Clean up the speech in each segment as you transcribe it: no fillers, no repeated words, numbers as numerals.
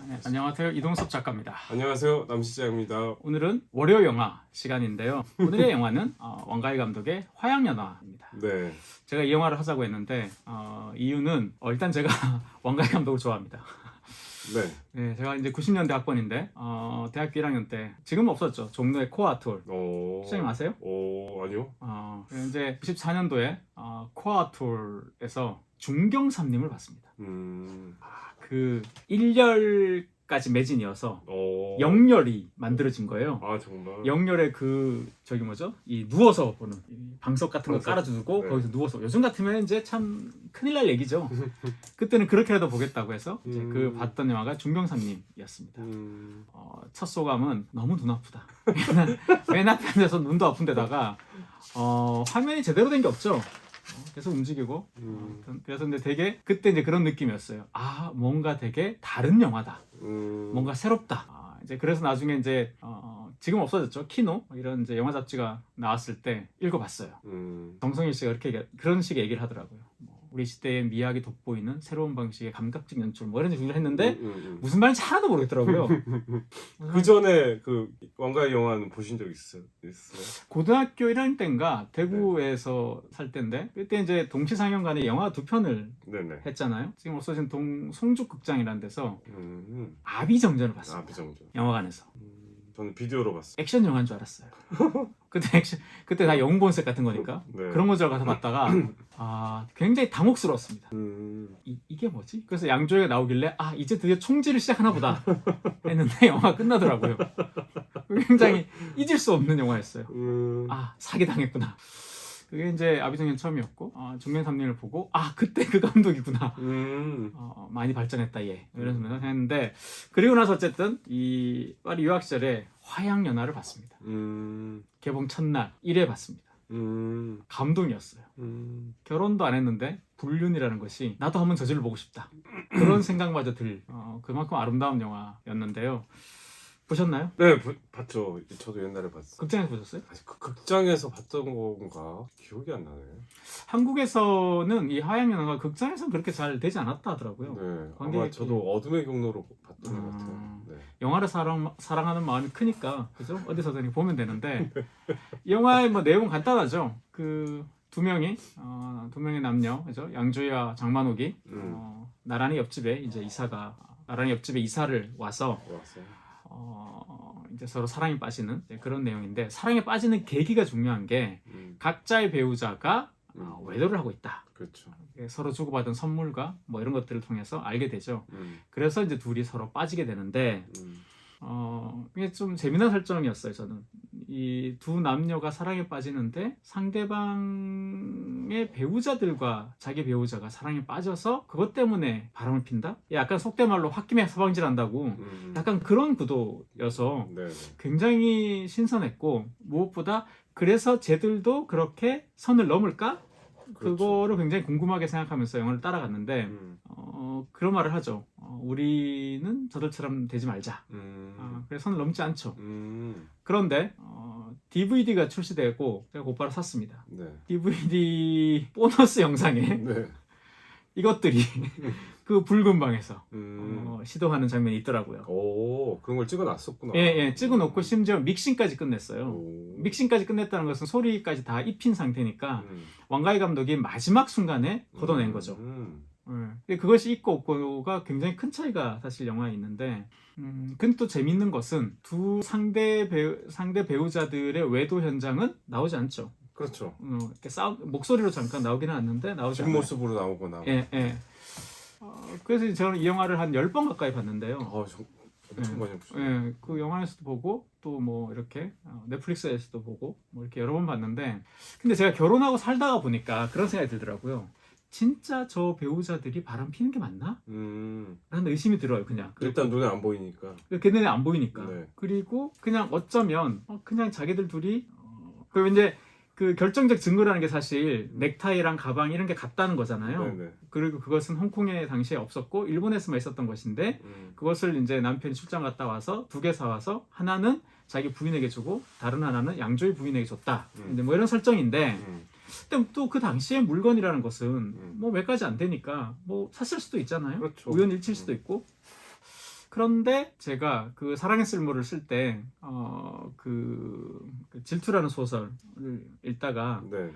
네, 안녕하세요. 이동섭 작가입니다. 안녕하세요. 남시장입니다. 오늘은 월요 영화 시간인데요. 오늘의 영화는 왕가희 감독의 화양연화입니다. 네. 제가 이 영화를 하자고 했는데 이유는 일단 제가 왕가희 감독을 좋아합니다. 네. 네, 제가 이제 90년대 학번인데 대학교 1학년 때 지금은 없었죠. 종로의 코아톨. 시장님 아세요? 아니요. 이제 94년도에 코아톨에서 중경삼림을 봤습니다. 그 1열까지 매진이어서 영열이 만들어진 거예요. 아 정말. 영열에 저기 뭐죠? 이 누워서 보는 이 방석 같은 거 방석? 깔아주고 네. 거기서 누워서 요즘 같으면 이제 참 큰일 날 얘기죠. 그때는 그렇게라도 보겠다고 해서 이제 그 봤던 영화가 중경삼림이었습니다. 첫 소감은 너무 눈 아프다. 맨 앞에 앉아서 눈도 아픈데다가 화면이 제대로 된 게 없죠. 계속 움직이고 그래서 근데 되게 그때 이제 그런 느낌이었어요. 뭔가 되게 다른 영화다. 뭔가 새롭다. 이제 그래서 나중에 이제 지금 없어졌죠. 키노 이런 이제 영화 잡지가 나왔을 때 읽어봤어요. 정성일 씨가 그런 식의 얘기를 하더라고요. 우리 시대의 미학이 돋보이는 새로운 방식의 감각적 연출 이런 얘기를 했는데 무슨 말인지 하나도 모르겠더라고요. 그 전에 그 왕가의 영화는 보신 적 있어요? 고등학교 1학년 때인가 대구에서 살 때인데 그때 이제 동시상영관에 영화 2편을 네네. 했잖아요. 지금 없어진 송죽극장이라는 데서 아비정전을 봤습니다. 아비정전. 영화관에서. 저는 비디오로 봤어요. 액션 영화인 줄 알았어요. 그때 다 영본색 같은 거니까 네. 그런 거 줄 알고 가서 봤다가 굉장히 당혹스러웠습니다. 이게 뭐지? 그래서 양조위가 나오길래 이제 드디어 총질을 시작하나 보다 했는데 영화가 끝나더라고요. 굉장히 잊을 수 없는 영화였어요. 사기당했구나. 그게 이제 아비정전 처음이었고 중경삼림을 보고 그때 그 감독이구나. 많이 발전했다 얘 이러면서 생각했는데 그리고 나서 어쨌든 이 파리 유학 시절에 화양연화를 봤습니다. 개봉 첫날 1회 봤습니다. 감동이었어요. 결혼도 안 했는데 불륜이라는 것이 나도 한번 저질러 보고 싶다. 그런 생각마저 들 그만큼 아름다운 영화였는데요. 보셨나요? 네, 봤죠. 저도 옛날에 봤어요. 극장에서 보셨어요? 극장에서 봤던 건가 기억이 안 나네. 한국에서는 이 화양연화가 극장에서는 그렇게 잘 되지 않았다 하더라고요. 네, 관객이- 아마 저도 어둠의 경로로 봤던 것 같아요. 네. 영화를 사랑하는 마음이 크니까 그죠? 어디서든 보면 되는데 이 영화의 내용은 간단하죠. 그 두 명의 남녀 그죠? 양조위와 장만옥이 나란히 옆집에 이사를 와서 왔어요. 이제 서로 사랑에 빠지는 그런 내용인데 사랑에 빠지는 계기가 중요한 게 각자의 배우자가 외도를 하고 있다. 그렇죠. 서로 주고받은 선물과 이런 것들을 통해서 알게 되죠. 그래서 이제 둘이 서로 빠지게 되는데 이게 좀 재미난 설정이었어요. 저는 이 두 남녀가 사랑에 빠지는데 상대방의 배우자들과 자기 배우자가 사랑에 빠져서 그것 때문에 바람을 핀다? 약간 속된 말로 홧김에 서방질한다고 약간 그런 구도여서 네. 굉장히 신선했고 무엇보다 그래서 쟤들도 그렇게 선을 넘을까? 그거를 굉장히 궁금하게 생각하면서 영화를 따라갔는데 그런 말을 하죠. 우리는 저들처럼 되지 말자. 그래서 선을 넘지 않죠. 그런데 DVD가 출시되고 제가 곧바로 샀습니다. 네. DVD 보너스 영상에 네. 이것들이 그 붉은 방에서 시도하는 장면이 있더라고요. 그런 걸 찍어놨었구나. 예, 찍어놓고 심지어 믹싱까지 끝냈어요. 믹싱까지 끝냈다는 것은 소리까지 다 입힌 상태니까 왕가희 감독이 마지막 순간에 걷어낸 거죠. 근데 그것이 있고 없고가 굉장히 큰 차이가 사실 영화에 있는데 근데 또 재밌는 것은 두 상대 배우자들의 외도 현장은 나오지 않죠. 그렇죠. 이렇게 목소리로 잠깐 나오기는 않는데 나오지 않아요. 뒷모습으로 나오거나. 예. 그래서 저는 이 영화를 한 10번 가까이 봤는데요. 엄청 많이 보시네. 예, 그 영화에서도 보고 또 이렇게 넷플릭스에서도 보고 이렇게 여러 번 봤는데 근데 제가 결혼하고 살다가 보니까 그런 생각이 들더라고요. 진짜 저 배우자들이 바람 피는 게 맞나? 라는 의심이 들어요. 그냥 일단 눈에 안 보이니까. 걔네는 안 보이니까. 네. 그리고 그냥 어쩌면 그냥 자기들 둘이 그리고 이제 그 결정적 증거라는 게 사실 넥타이랑 가방 이런 게 같다는 거잖아요. 네네. 그리고 그것은 홍콩에 당시에 없었고 일본에서만 있었던 것인데 그것을 이제 남편이 출장 갔다 와서 2개 사와서 하나는 자기 부인에게 주고 다른 하나는 양조위 부인에게 줬다. 이제 이런 설정인데 근데 또 그 당시에 물건이라는 것은 몇 가지 안 되니까 샀을 수도 있잖아요. 그렇죠. 우연일치일 수도 있고 그런데 제가 그 사랑의 쓸모를 쓸 때 그 질투라는 소설을 읽다가 네네.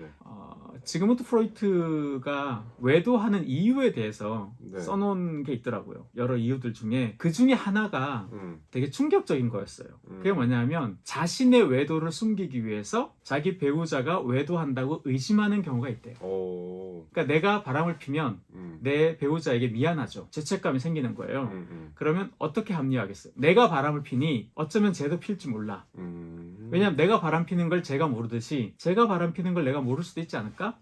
지그문트 프로이트가 외도하는 이유에 대해서 네. 써놓은 게 있더라고요. 여러 이유들 중에 그 중에 하나가 되게 충격적인 거였어요. 그게 뭐냐면 자신의 외도를 숨기기 위해서 자기 배우자가 외도한다고 의심하는 경우가 있대요. 그러니까 내가 바람을 피면 내 배우자에게 미안하죠. 죄책감이 생기는 거예요. 그러면 어떻게 합리화하겠어요? 내가 바람을 피니 어쩌면 쟤도 필지 몰라. 왜냐면 내가 바람 피는 걸 제가 모르듯이 제가 바람 피는 걸 내가 모를 수도 있지 않을까?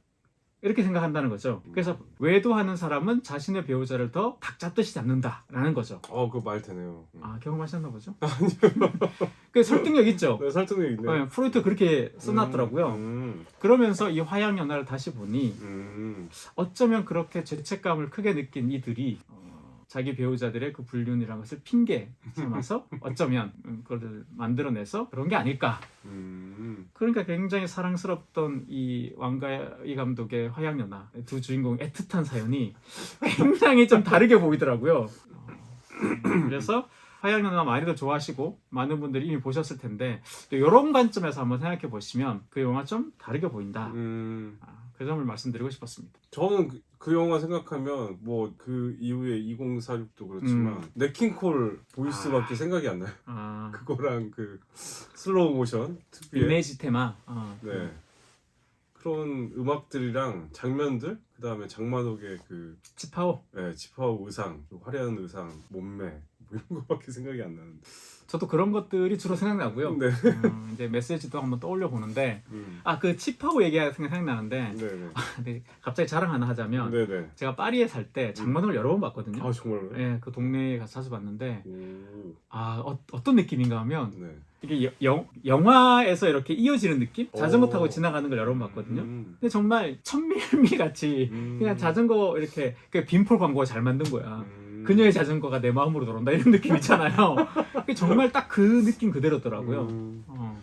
이렇게 생각한다는 거죠. 그래서 외도하는 사람은 자신의 배우자를 더 닭잡듯이 잡는다라는 거죠. 그 말 되네요. 경험하셨나 보죠? 아니요. 그 설득력 있죠? 네, 설득력 있네. 프로이트 그렇게 써놨더라고요. 그러면서 이 화양연화를 다시 보니 어쩌면 그렇게 죄책감을 크게 느낀 이들이 자기 배우자들의 그 불륜이라는 것을 핑계 삼아서 어쩌면 그걸 만들어내서 그런 게 아닐까. 그러니까 굉장히 사랑스럽던 이 왕가희 감독의 화양연화 두 주인공 애틋한 사연이 굉장히 좀 다르게 보이더라고요. 그래서 화양연화 많이들 좋아하시고 많은 분들이 이미 보셨을 텐데 또 이런 관점에서 한번 생각해 보시면 그 영화 좀 다르게 보인다. 그 점을 말씀드리고 싶었습니다. 저는 그 영화 생각하면 뭐 그 이후에 2046도 그렇지만 네킹콜 보이스밖에 생각이 안 나요. 그거랑 그 슬로우 모션 특유의 이미지 테마. 네. 그런 음악들이랑 장면들, 그 다음에 장만옥의 그 치파오. 네, 지파오 의상, 그 화려한 의상, 몸매 뭐 이런 거밖에 생각이 안 나는데. 저도 그런 것들이 주로 생각나고요. 네. 이제 메시지도 한번 떠올려 보는데 그 치파오 얘기가 생각나는데 네네. 근데 갑자기 자랑 하나 하자면 네네. 제가 파리에 살 때 장만옥을 여러 번 봤거든요. 정말요? 네, 그 동네에 가서 자주 봤는데 오. 어떤 느낌인가 하면 네. 이게 영화에서 이렇게 이어지는 느낌? 자전거 타고 지나가는 걸 여러 번 봤거든요. 근데 정말 천밀미 같이 그냥 자전거 이렇게 빈폴 광고가 잘 만든 거야. 그녀의 자전거가 내 마음으로 들어온다 이런 느낌 있잖아요. 정말 딱 그 느낌 그대로더라고요.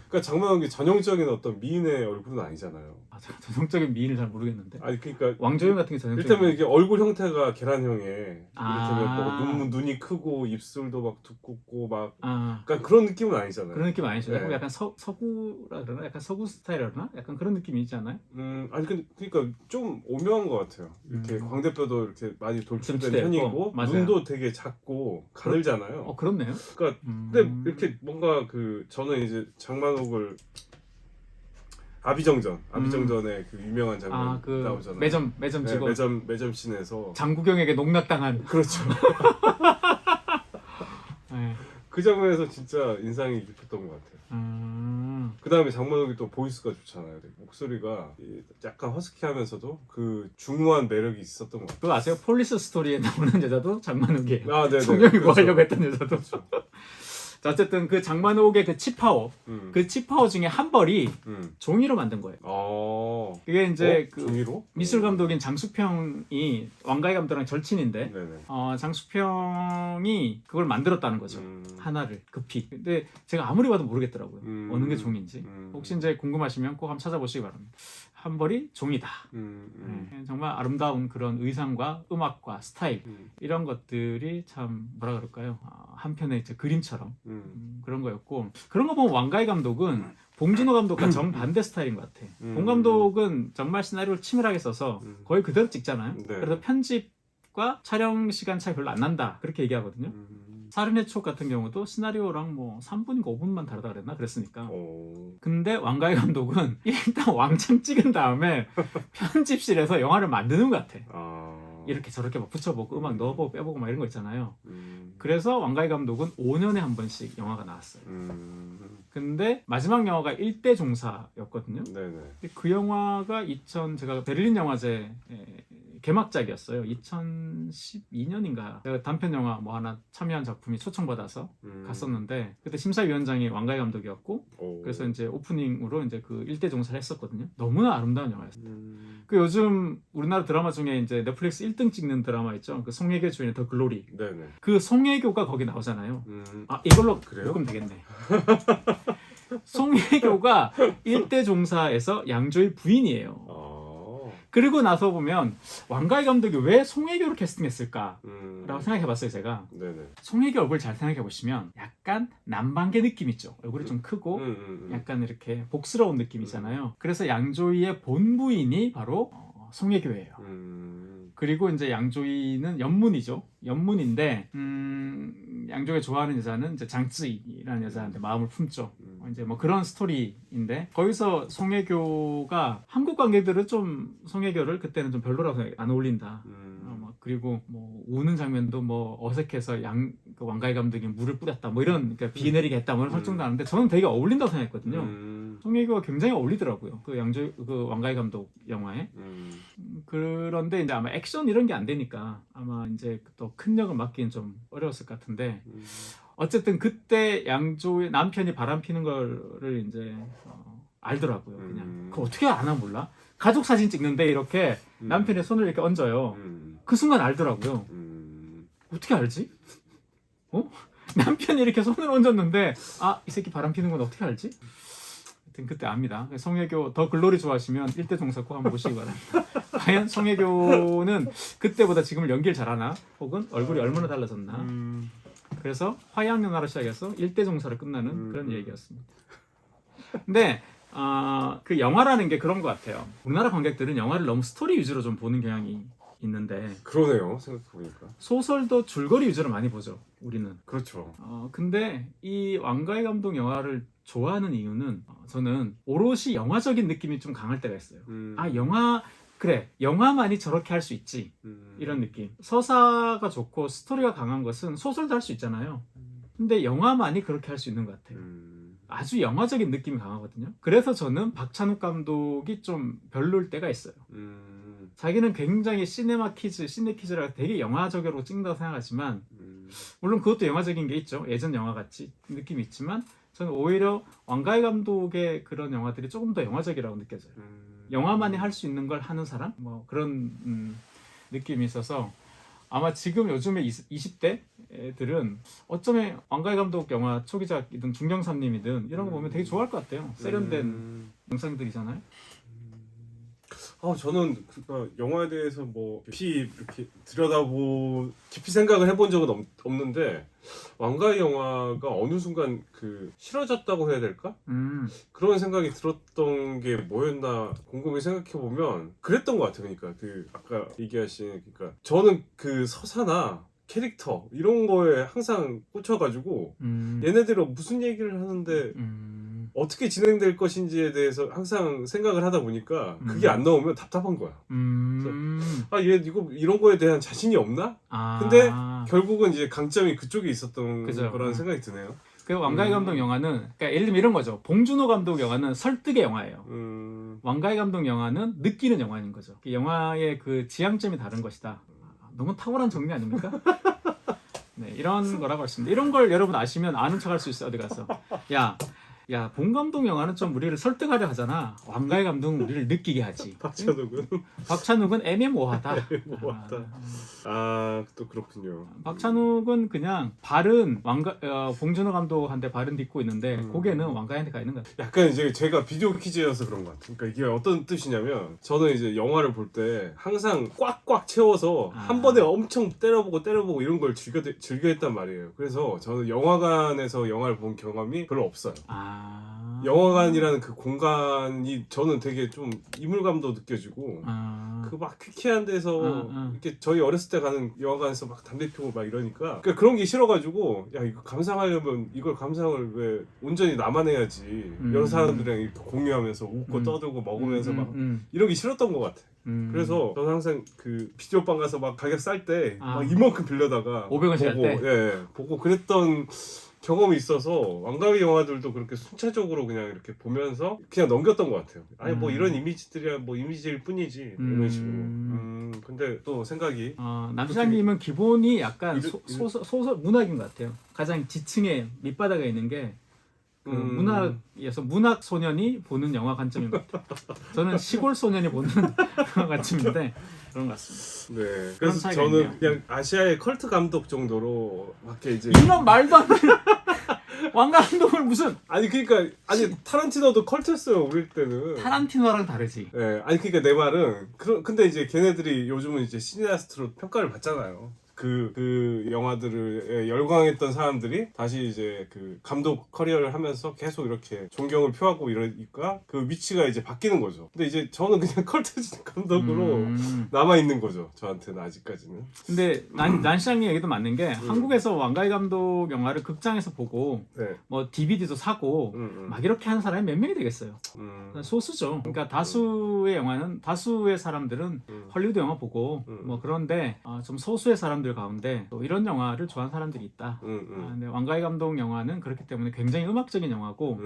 그러니까 장만옥이 전형적인 어떤 미인의 얼굴은 아니잖아요. 전형적인 미인을 잘 모르겠는데. 아니 그러니까 왕조연 같은 게 전형적인. 이를테면 이게 얼굴 형태가 계란형에 이를테면 뭐 눈이 크고 입술도 막 두껍고 막 그러니까 그런 느낌은 아니잖아요. 그런 느낌 아니죠. 네. 약간 서구라 그러나? 약간 서구 스타일이라 그러나? 약간 그런 느낌이 있지 않나요? 아니 그러니까 좀 오묘한 것 같아요. 이렇게 광대뼈도 이렇게 많이 돌출된 편이고 맞아요. 눈도 되게 작고 가늘잖아요. 그렇네요. 그러니까 근데 이렇게 뭔가 저는 이제 장만옥을 아비정전의 그 유명한 장면 나오잖아요. 매점 직원. 매점 씬에서 장국영에게 농락당한. 그렇죠. 네. 그 장면에서 진짜 인상이 깊었던 것 같아요. 그 다음에 장만옥이 또 보이스가 좋잖아요. 목소리가 약간 허스키하면서도 그 중후한 매력이 있었던 것 같아요. 그거 아세요? 폴리스 스토리에 나오는 여자도 장만옥이에요. 네네. 송영이 뭐 하려고 했던 여자도. 그렇죠. 자, 어쨌든 그 장만옥의 그 치파오, 그 치파오 중에 한 벌이 종이로 만든 거예요. 그게 이제 그 종이로? 미술 감독인 장수평이 왕가희 감독랑 절친인데, 네네. 장수평이 그걸 만들었다는 거죠. 하나를 급히. 근데 제가 아무리 봐도 모르겠더라고요. 어느 게 종인지. 혹시 이제 궁금하시면 꼭 한번 찾아보시기 바랍니다. 한 벌이 종이다. 네, 정말 아름다운 그런 의상과 음악과 스타일 이런 것들이 참 뭐라 그럴까요? 한편의 이제 그림처럼 그런 거였고, 그런 거 보면 왕가희 감독은 봉준호 감독과 정반대 스타일인 것 같아. 봉 감독은 정말 시나리오를 치밀하게 써서 거의 그대로 찍잖아요. 네. 그래서 편집과 촬영 시간 차이 별로 안 난다 그렇게 얘기하거든요. 살인의 추억 같은 경우도 시나리오랑 뭐 3분인가 5분만 다르다 그랬나? 그랬으니까. 근데 왕가희 감독은 일단 왕창 찍은 다음에 편집실에서 영화를 만드는 것 같아. 이렇게 저렇게 막 붙여보고 음악 넣어보고 빼보고 막 이런 거 있잖아요. 그래서 왕가희 감독은 5년에 한 번씩 영화가 나왔어요. 근데 마지막 영화가 일대종사였거든요. 네네. 그 영화가 제가 베를린 영화제 개막작이었어요. 2012년인가 제가 단편 영화 뭐 하나 참여한 작품이 초청받아서 갔었는데 그때 심사위원장이 왕가희 감독이었고 그래서 이제 오프닝으로 이제 그 일대종사를 했었거든요. 너무나 아름다운 영화였어요. 그 요즘 우리나라 드라마 중에 이제 넷플릭스 1등 찍는 드라마 있죠. 그 송혜교 주연의 더 글로리. 네네. 그 송혜교가 거기 나오잖아요. 이걸로 그래요? 묶으면 되겠네. 송혜교가 일대종사에서 양조의 부인이에요. 그리고 나서 보면 왕가희 감독이 왜 송혜교를 캐스팅했을까라고 생각해봤어요 제가. 네네. 송혜교 얼굴 잘 생각해보시면 약간 남방계 느낌 있죠. 얼굴이 좀 크고 약간 이렇게 복스러운 느낌이잖아요. 그래서 양조위의 본부인이 바로 송혜교예요. 그리고 이제 양조위는 연문이죠. 연문인데 양조위가 좋아하는 여자는 이제 장쯔이라는 여자한테 마음을 품죠. 이제 뭐 그런 스토리인데 거기서 송혜교가 한국 관객들은 좀 송혜교를 그때는 좀 별로라고 안 어울린다. 그리고 뭐 우는 장면도 뭐 어색해서 그 왕가희 감독이 물을 뿌렸다 뭐 이런 그러니까 비 내리게 했다 뭐 이런 설정도 하는데 저는 되게 어울린다고 생각했거든요. 송혜교가 굉장히 어울리더라고요. 그 왕가희 감독 영화에. 그런데 이제 아마 액션 이런 게 안 되니까 아마 이제 또 큰 역을 맡기는 좀 어려웠을 것 같은데 어쨌든 그때 양조의 남편이 바람 피는 거를 이제 알더라고요. 그냥 그 어떻게 아나 몰라. 가족 사진 찍는데 이렇게 남편의 손을 이렇게 얹어요. 그 순간 알더라고요. 어떻게 알지? 남편이 이렇게 손을 얹었는데 이 새끼 바람 피는 건 어떻게 알지? 하여튼 그때 압니다. 송혜교 더 글로리 좋아하시면 일대종사 꼭 한번 보시기 바랍니다. 과연 송혜교는 그때보다 지금을 연기를 잘하나? 혹은 얼굴이 얼마나 달라졌나? 그래서 화양연화로 시작해서 일대종사로 끝나는 그런 얘기였습니다. 근데 그 영화라는 게 그런 것 같아요. 우리나라 관객들은 영화를 너무 스토리 위주로 좀 보는 경향이 있는데 그러네요. 생각해보니까 소설도 줄거리 위주로 많이 보죠. 우리는. 그렇죠. 근데 이 왕가희 감독 영화를 좋아하는 이유는 저는 오롯이 영화적인 느낌이 좀 강할 때가 있어요. 영화만이 저렇게 할 수 있지 이런 느낌. 서사가 좋고 스토리가 강한 것은 소설도 할 수 있잖아요. 근데 영화만이 그렇게 할 수 있는 것 같아요. 아주 영화적인 느낌이 강하거든요. 그래서 저는 박찬욱 감독이 좀 별로일 때가 있어요. 자기는 굉장히 시네키즈라 되게 영화적으로 찍는다고 생각하지만 물론 그것도 영화적인 게 있죠. 예전 영화같이 느낌이 있지만 저는 오히려 왕가희 감독의 그런 영화들이 조금 더 영화적이라고 느껴져요. 영화만이 할 수 있는 걸 하는 사람? 뭐 그런 느낌이 있어서 아마 지금 요즘에 20대 애들은 어쩌면 왕가희 감독 영화 초기작이든 중경삼님이든 이런 거 보면 되게 좋아할 것 같아요. 세련된 영상들이잖아요. 저는 영화에 대해서 뭐 깊이 이렇게 깊이 생각을 해본 적은 없는데 왕가희 영화가 어느 순간 싫어졌다고 해야 될까? 그런 생각이 들었던 게 뭐였나 곰곰이 생각해 보면 그랬던 것 같아요. 그러니까 아까 얘기하신 저는 서사나 캐릭터 이런 거에 항상 꽂혀가지고 얘네들은 무슨 얘기를 하는데 어떻게 진행될 것인지에 대해서 항상 생각을 하다 보니까 그게 안 나오면 답답한 거야. 그래서 얘 이런 거에 대한 자신이 없나? 근데 결국은 이제 강점이 그쪽에 있었던 거라는 생각이 드네요. 그 왕가희 감독 영화는 그러니까 예를 들면 이런 거죠. 봉준호 감독 영화는 설득의 영화예요. 왕가희 감독 영화는 느끼는 영화인 거죠. 영화의 그 지향점이 다른 것이다. 너무 탁월한 정리 아닙니까? 네, 이런 거라고 했습니다. 이런 걸 여러분 아시면 아는 척 할 수 있어요. 어디 가서 야, 봉 감독 영화는 좀 우리를 설득하려 하잖아. 왕가희 감독은 우리를 느끼게 하지. 박찬욱은 애매모호하다. 또 그렇군요. 박찬욱은 그냥 발은 봉준호 감독한테 발은 딛고 있는데 고개는 왕가희한테 가 있는 것 같아요. 약간 이제 제가 비디오 퀴즈여서 그런 것 같아요. 그러니까 이게 어떤 뜻이냐면 저는 이제 영화를 볼 때 항상 꽉꽉 채워서 한 번에 엄청 때려보고 이런 걸 즐겨했단 말이에요. 그래서 저는 영화관에서 영화를 본 경험이 별로 없어요. 영화관이라는 그 공간이 저는 되게 좀 이물감도 느껴지고 그 막 퀴퀴한 데서 이렇게 저희 어렸을 때 가는 영화관에서 막 담배 피우고 막 이러니까 그런 게 싫어가지고 이거 감상하려면 이걸 감상을 왜 온전히 나만 해야지 여러 사람들이랑 이렇게 공유하면서 웃고 떠들고 먹으면서 막 이런 게 싫었던 것 같아. 그래서 저는 항상 비디오방 가서 막 가격 쌀 때 막 이만큼 빌려다가 500원씩 할 때? 보고 그랬던 경험이 있어서 왕가희 영화들도 그렇게 순차적으로 그냥 이렇게 보면서 그냥 넘겼던 것 같아요. 뭐 이런 이미지들이야 뭐 이미지일 뿐이지 이런 식으로. 근데 또 생각이 남시장님은 기본이 약간 소설 문학인 것 같아요. 가장 지층에 밑바닥에 있는 게 문학에서 문학 소년이 보는 영화 관점인 것 같아요. 저는 시골 소년이 보는 영화 관점인데 그런 것 같습니다. 네. 그래서 저는 있네요. 그냥 아시아의 컬트 감독 정도로 밖에 이제 이런 말도 안 되는 왕가 감독을 무슨 아니 그러니까 아니 타란티노도 컬트였어요 우리 때는. 타란티노랑 다르지. 예, 아니 그러니까 내 말은 근데 이제 걔네들이 요즘은 이제 시니아스트로 평가를 받잖아요. 그 영화들을 열광했던 사람들이 다시 이제 그 감독 커리어를 하면서 계속 이렇게 존경을 표하고 이러니까 그 위치가 이제 바뀌는 거죠. 근데 이제 저는 그냥 컬트 감독으로 남아 있는 거죠. 저한테는 아직까지는. 근데 난 시장님 얘기도 맞는 게 한국에서 왕가희 감독 영화를 극장에서 보고 네. 뭐 DVD도 사고 막 이렇게 하는 사람이 몇 명이 되겠어요. 소수죠. 그러니까 다수의 영화는 다수의 사람들은 헐리우드 영화 보고 뭐 그런데 좀 소수의 사람들 가운데 또 이런 영화를 좋아하는 사람들이 있다. 근데 왕가희 감독 영화는 그렇기 때문에 굉장히 음악적인 영화고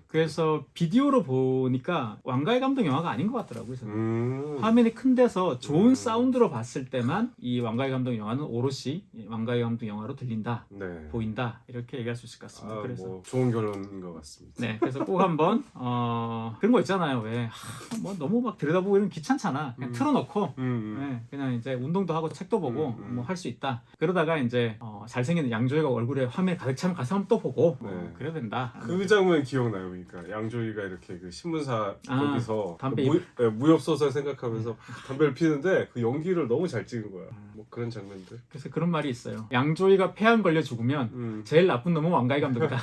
그래서 비디오로 보니까 왕가희 감독 영화가 아닌 것 같더라고요. 저는. 화면이 큰 데서 좋은 사운드로 봤을 때만 이 왕가희 감독 영화는 오롯이 왕가희 감독 영화로 들린다, 네. 보인다 이렇게 얘기할 수 있을 것 같습니다. 그래서 뭐 좋은 결론인 것 같습니다. 네, 그래서 꼭 한번 그런 거 있잖아요. 왜 뭐 너무 막 들여다보고 이러면 귀찮잖아. 그냥 틀어놓고 네, 그냥 이제 운동도 하고 책도 보고 뭐 할 수 있다. 그러다가 이제 잘생긴 양조위가 얼굴에 화면에 가득 차면 가서 한번 또 보고 네. 그래야 된다. 그 장면 기억나요. 그러니까 양조위가 이렇게 그 신문사 거기서 담배 무협소설 생각하면서 담배를 피는데 그 연기를 너무 잘 찍은 거야. 뭐 그런 장면들. 그래서 그런 말이 있어요. 양조위가 폐암 걸려 죽으면 제일 나쁜 놈은 왕가희 감독이다.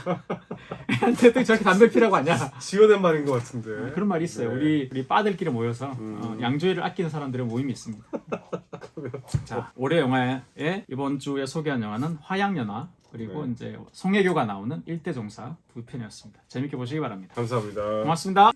애한테도 저렇게 담배 피라고 하냐? 지어낸 말인 것 같은데. 그런 말이 있어요. 네. 우리 빠들끼리 모여서 양조위를 아끼는 사람들의 모임이 있습니다. 자, 올해 영화에 이번 주에 소개한 영화는 화양연화 그리고 네. 이제 송혜교가 나오는 일대종사 두 편이었습니다. 재밌게 보시기 바랍니다. 감사합니다. 고맙습니다.